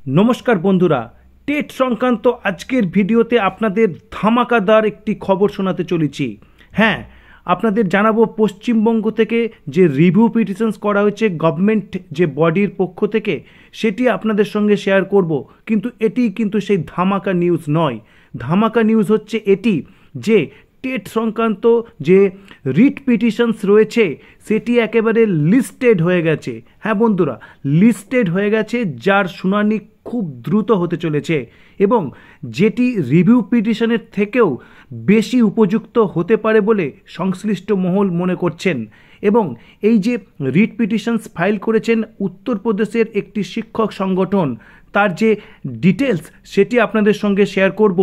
নমস্কার বন্ধুরা, টেট সংক্রান্ত আজকের ভিডিওতে আপনাদের ধামাকাদার একটি খবর শোনাতে চলেছি। হ্যাঁ, আপনাদের জানাবো পশ্চিমবঙ্গ থেকে যে রিভিউ পিটিশনস করা হয়েছে গভর্নমেন্ট যে বডির পক্ষ থেকে, সেটি আপনাদের সঙ্গে শেয়ার করব। কিন্তু এটি কিন্তু সেই ধামাকা নিউজ নয়। ধামাকা নিউজ হচ্ছে এটি যে টেট সংক্রান্ত যে রিট পিটিশনস রয়েছে সেটি একেবারে লিস্টেড হয়ে গেছে। হ্যাঁ বন্ধুরা, লিস্টেড হয়ে গেছে, যার শুনানি খুব দ্রুত হতে চলেছে এবং যেটি রিভিউ পিটিশনের থেকেও বেশি উপযুক্ত হতে পারে বলে সংশ্লিষ্ট মহল মনে করছেন। এবং এই যে রিট পিটিশনস ফাইল করেছেন উত্তরপ্রদেশের একটি শিক্ষক সংগঠন, তার যে ডিটেলস সেটি আপনাদের সঙ্গে শেয়ার করব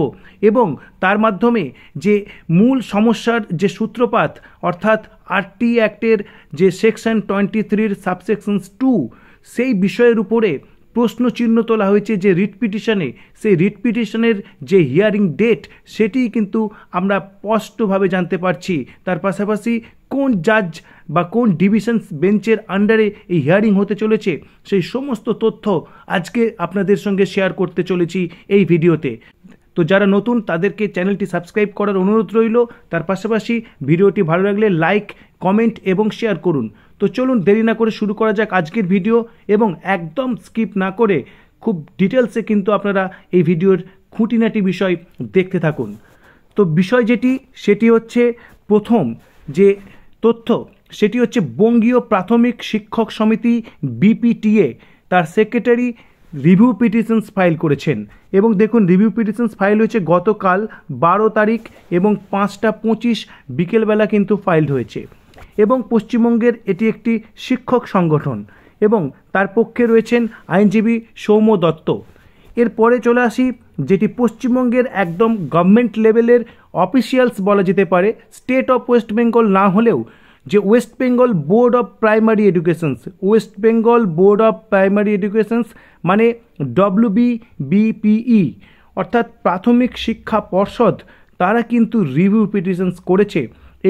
এবং তার মাধ্যমে যে মূল সমস্যার যে সূত্রপাত অর্থাৎ আরটি অ্যাক্টের যে সেকশন 23 সাবসেকশনস 2 সেই বিষয়ের উপরে প্রশ্ন চিহ্ন তোলা হয়েছে যে রিট পিটিশনে, সেই রিট পিটিশনের যে হিয়ারিং ডেট সেটি কিন্তু আমরা স্পষ্টভাবে জানতে পারছি। তার পাশাপাশি কোন জাজ বা কোন ডিভিশনস বেঞ্চের আন্ডারে এই হিয়ারিং হতে চলেছে সেই সমস্ত তথ্য আজকে আপনাদের সঙ্গে শেয়ার করতে চলেছি এই ভিডিওতে। তো যারা নতুন তাদেরকে চ্যানেলটি সাবস্ক্রাইব করার অনুরোধ রইল। তার পাশাপাশি ভিডিওটি ভালো লাগলে লাইক, কমেন্ট এবং শেয়ার করুন। তো চলুন দেরি না করে শুরু করা যাক আজকের ভিডিও এবং একদম স্কিপ না করে খুব ডিটেলসে কিন্তু আপনারা এই ভিডিওর খুঁটিনাটি বিষয় দেখতে থাকুন। তো বিষয় যেটি সেটি হচ্ছে প্রথম যে তথ্য সেটি হচ্ছে বঙ্গীয় প্রাথমিক শিক্ষক সমিতি বিপিটিএ তার সেক্রেটারি রিভিউ পিটিশনস ফাইল করেছেন এবং দেখুন রিভিউ পিটিশনস ফাইল হয়েছে গতকাল 12 তারিখ এবং 5:25 বিকেলবেলা কিন্তু ফাইল হয়েছে এবং পশ্চিমবঙ্গের এটি একটি শিক্ষক সংগঠন এবং তার পক্ষে রয়েছেন আইনজীবী সৌম্য দত্ত। এরপরে চলে আসি যেটি পশ্চিমবঙ্গের একদম গভর্নমেন্ট লেভেলের অফিসিয়ালস বলা যেতে পারে, স্টেট অফ ওয়েস্ট বেঙ্গল না হলেও যে West Bengal board of primary educations, West Bengal board of primary educations মানে WBBPE অর্থাৎ প্রাথমিক শিক্ষা পর্ষদ, তারা কিন্তু রিভিউ পিটিশনস করেছে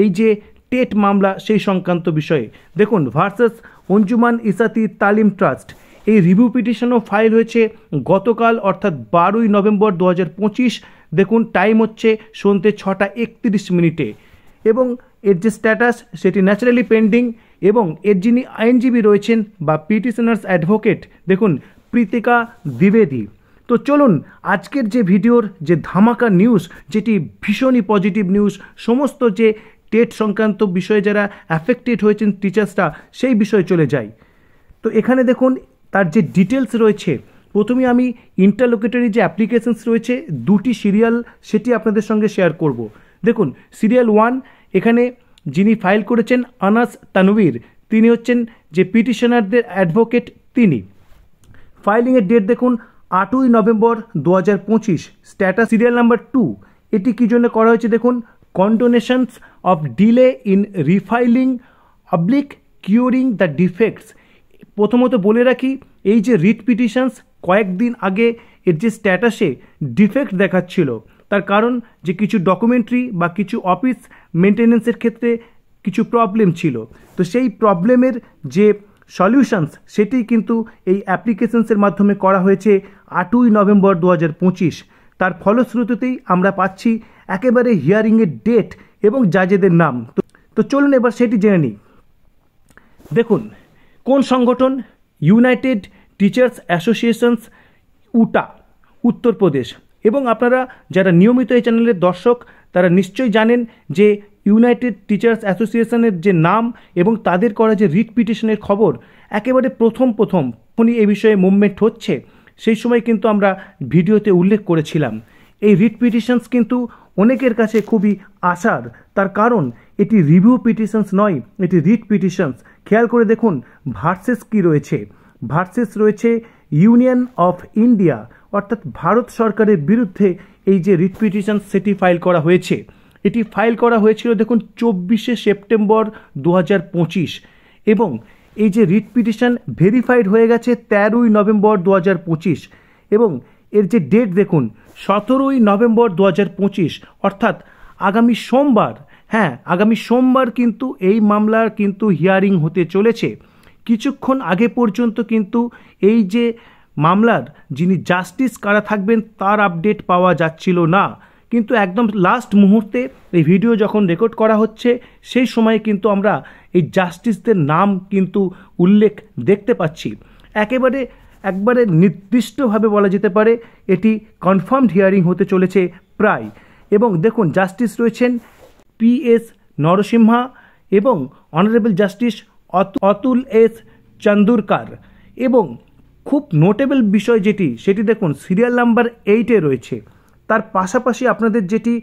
এই যে টেট মামলা সেই সংক্রান্ত বিষয়ে। দেখুন ভার্সাস অঞ্জুমান ইসাতি তালিম ট্রাস্ট, এই রিভিউ পিটিশনও ফাইল হয়েছে গতকাল অর্থাৎ 12ই নভেম্বর 2025। দেখুন টাইম হচ্ছে সন্ধ্যে 6:31 এবং এর যে স্ট্যাটাস সেটি ন্যাচারালি পেন্ডিং এবং এর যিনি আইনজীবী রয়েছেন বা পিটিশনার্স অ্যাডভোকেট দেখুন প্রীতিকা দ্বিবেদী। তো চলুন আজকের যে ভিডিওর যে ধামাকা নিউজ, যেটি ভীষণই পজিটিভ নিউজ, সমস্ত যে টেট সংক্রান্ত বিষয়ে যারা অ্যাফেক্টেড হয়েছেন টিচার্সরা সেই বিষয়ে চলে যাই। তো এখানে দেখুন তার যে ডিটেলস রয়েছে, প্রথমে আমি ইন্টারলোকেটরি যে অ্যাপ্লিকেশনস রয়েছে দুটি সিরিয়াল সেটি আপনাদের সঙ্গে শেয়ার করব। দেখুন সিরিয়াল 1, এখানে যিনি ফাইল করেছেন আনাস তানভীর, তিনি হচ্ছেন যে পিটিশনারদের অ্যাডভোকেট। তিনি ফাইলিংয়ের ডেট দেখুন 8ই নভেম্বর 2025। স্ট্যাটাস সিরিয়াল নাম্বার 2, এটি কী জন্য করা হয়েছে দেখুন, condonations of delay in refiling oblique curing the defects. প্রথমত বলে রাখি এই যে রিট পিটিশনস কয়েকদিন আগে এর যে স্ট্যাটাসে ডিফেক্ট দেখাচ্ছিল, তার কারণ যে কিছু ডকুমেন্টারি বা কিছু অফিস মেনটেন্যান্সের ক্ষেত্রে কিছু প্রবলেম ছিল। তো সেই প্রবলেমের যে সলিউশনস সেটি কিন্তু এই অ্যাপ্লিকেশনসের মাধ্যমে করা হয়েছে 8ই নভেম্বর 2025। তার ফলশ্রুতিতেই আমরা পাচ্ছি একেবারে হিয়ারিংয়ের ডেট এবং জাজেদের নাম। তো চলুন এবার সেটি জেনে নিই। দেখুন কোন সংগঠন, ইউনাইটেড টিচার্স অ্যাসোসিয়েশনস উটা, উত্তরপ্রদেশ। এবং আপনারা যারা নিয়মিত এই চ্যানেলের দর্শক তারা নিশ্চয়ই জানেন যে ইউনাইটেড টিচার্স অ্যাসোসিয়েশনের যে নাম এবং তাদের করা যে রিট পিটিশনের খবর একেবারে প্রথম যখনই এই বিষয়ে মুভমেন্ট হচ্ছে সেই সময় কিন্তু আমরা ভিডিওতে উল্লেখ করেছিলাম। এই রিট পিটিশনস কিন্তু অনেকের কাছে খুবই আশার, তার কারণ এটি রিভিউ পিটিশনস নয়, এটি রিট পিটিশনস। খেয়াল করে দেখুন ভার্সেস কি রয়েছে, ভার্সেস রয়েছে ইউনিয়ন অফ ইন্ডিয়া অর্থাৎ ভারত সরকারের বিরুদ্ধে এই যে রিট পিটিশন সেটি ফাইল করা হয়েছে। এটি ফাইল করা হয়েছিল দেখুন 24শে সেপ্টেম্বর 2025 এবং এই যে রিট পিটিশন ভেরিফাইড হয়ে গেছে 13ই নভেম্বর 2025 এবং এর যে ডেট দেখুন 17ই নভেম্বর 2025 অর্থাৎ আগামী সোমবার। হ্যাঁ, আগামী সোমবার কিন্তু এই মামলার কিন্তু হিয়ারিং হতে চলেছে। কিছুক্ষণ আগে পর্যন্ত কিন্তু এই যে মামলার যিনি জাস্টিস কারা থাকবেন তার আপডেট পাওয়া যাচ্ছিল না, কিন্তু একদম লাস্ট মুহূর্তে এই ভিডিও যখন রেকর্ড করা হচ্ছে সেই সময় কিন্তু আমরা এই জাস্টিসদের নাম কিন্তু উল্লেখ দেখতে পাচ্ছি। একবারে নির্দিষ্টভাবে বলা যেতে পারে এটি কনফার্মড হিয়ারিং হতে চলেছে প্রায়। এবং দেখুন, জাস্টিস রয়েছেন PS নরসিম্হা এবং অনারেবল জাস্টিস অতুল এস চান্দুরকার। এবং খুব নোটেবল বিষয় সেটি দেখুন সিরিয়াল নাম্বার 8-এ রয়েছে। তার পাশাপাশি আপনাদের যেটি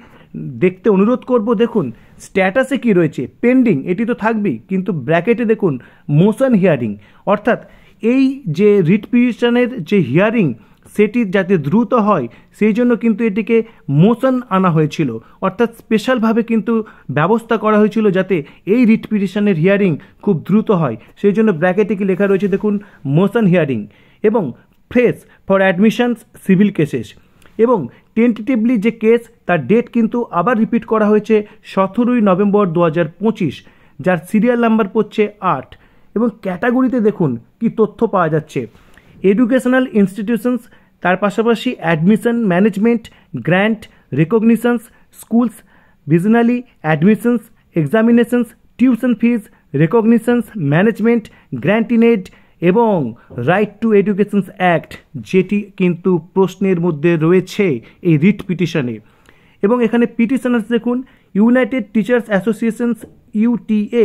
দেখতে অনুরোধ করব, দেখুন স্ট্যাটাসে কি রয়েছে, পেন্ডিং এটি তো থাকবেই, কিন্তু ব্র্যাকেটে দেখুন মোশন হিয়ারিং, অর্থাৎ এই যে রিট পিটিশনের যে হিয়ারিং সেটি যাতে দ্রুত হয় সেই জন্য কিন্তু এটিকে মোশন আনা হয়েছিল, অর্থাৎ স্পেশালভাবে কিন্তু ব্যবস্থা করা হয়েছিল যাতে এই রিট পিটিশনের হিয়ারিং খুব দ্রুত হয়। সেই জন্য ব্র্যাকেটে কি লেখা রয়েছে দেখুন, মোশন হিয়ারিং। এবং fresh for admissions civil cases. এবং টেন্টেটিভলি যে কেস তার ডেট কিন্তু আবার রিপিট করা হয়েছে 17ই নভেম্বর 2025, যার সিরিয়াল নাম্বার পড়ছে 8। এবং ক্যাটাগরিতে দেখুন কি তথ্য পাওয়া যাচ্ছে, এডুকেশনাল ইনস্টিটিউশনস, তার পাশাপাশি admission management, grant recognitions, schools, visionally admissions, examinations, tuition fees, recognitions, management, grant in aid এবং রাইট টু এডুকেশনস অ্যাক্ট, যেটি কিন্তু প্রশ্নের মধ্যে রয়েছে এই রিট পিটিশনে। এবং এখানে পিটিশনার্স দেখুন, United teachers associations UTA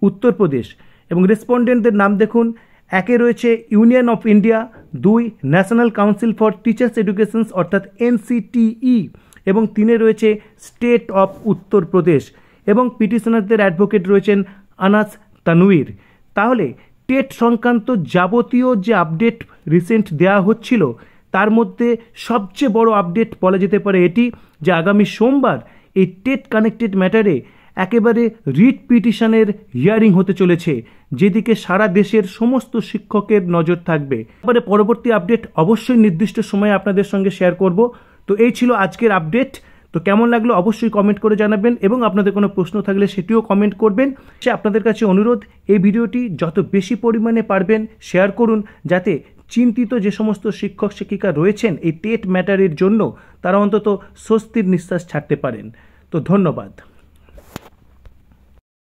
Uttar Pradesh. এবং রেসপন্ডেন্টদের নাম দেখুন, 1-এ রয়েছে union of India, 2 national council for teachers educations অর্থাৎ NCTE, এবং 3-এ রয়েছে স্টেট অফ উত্তরপ্রদেশ। এবং পিটিশনারদের অ্যাডভোকেট রয়েছেন আনাস তানভীর। তাহলে টেট সংক্রান্ত যাবতীয় যে আপডেট রিসেন্ট দেওয়া হচ্ছিল তার মধ্যে সবচেয়ে বড় আপডেট বলা যেতে পারে এটি, যে আগামী সোমবার এই টেট কানেক্টেড ম্যাটারে একেবারে রিট পিটিশনের হিয়ারিং হতে চলেছে, যেদিকে সারা দেশের সমস্ত শিক্ষকের নজর থাকবে। এবারে পরবর্তী আপডেট অবশ্যই নির্দিষ্ট সময়ে আপনাদের সঙ্গে শেয়ার করব। তো এই ছিল আজকের আপডেট। তো কেমন লাগলো অবশ্যই কমেন্ট করে জানাবেন, এবং আপনাদের কোনো প্রশ্ন থাকলে সেটিও কমেন্ট করবেন। সে আপনাদের কাছে অনুরোধ, এই ভিডিওটি যত বেশি পরিমাণে পারবেন শেয়ার করুন, যাতে চিন্তিত যে সমস্ত শিক্ষক শিক্ষিকা রয়েছেন এই টেট ম্যাটারের জন্য তারা অন্তত স্বস্তির নিঃশ্বাস ছাড়তে পারেন। তো ধন্যবাদ।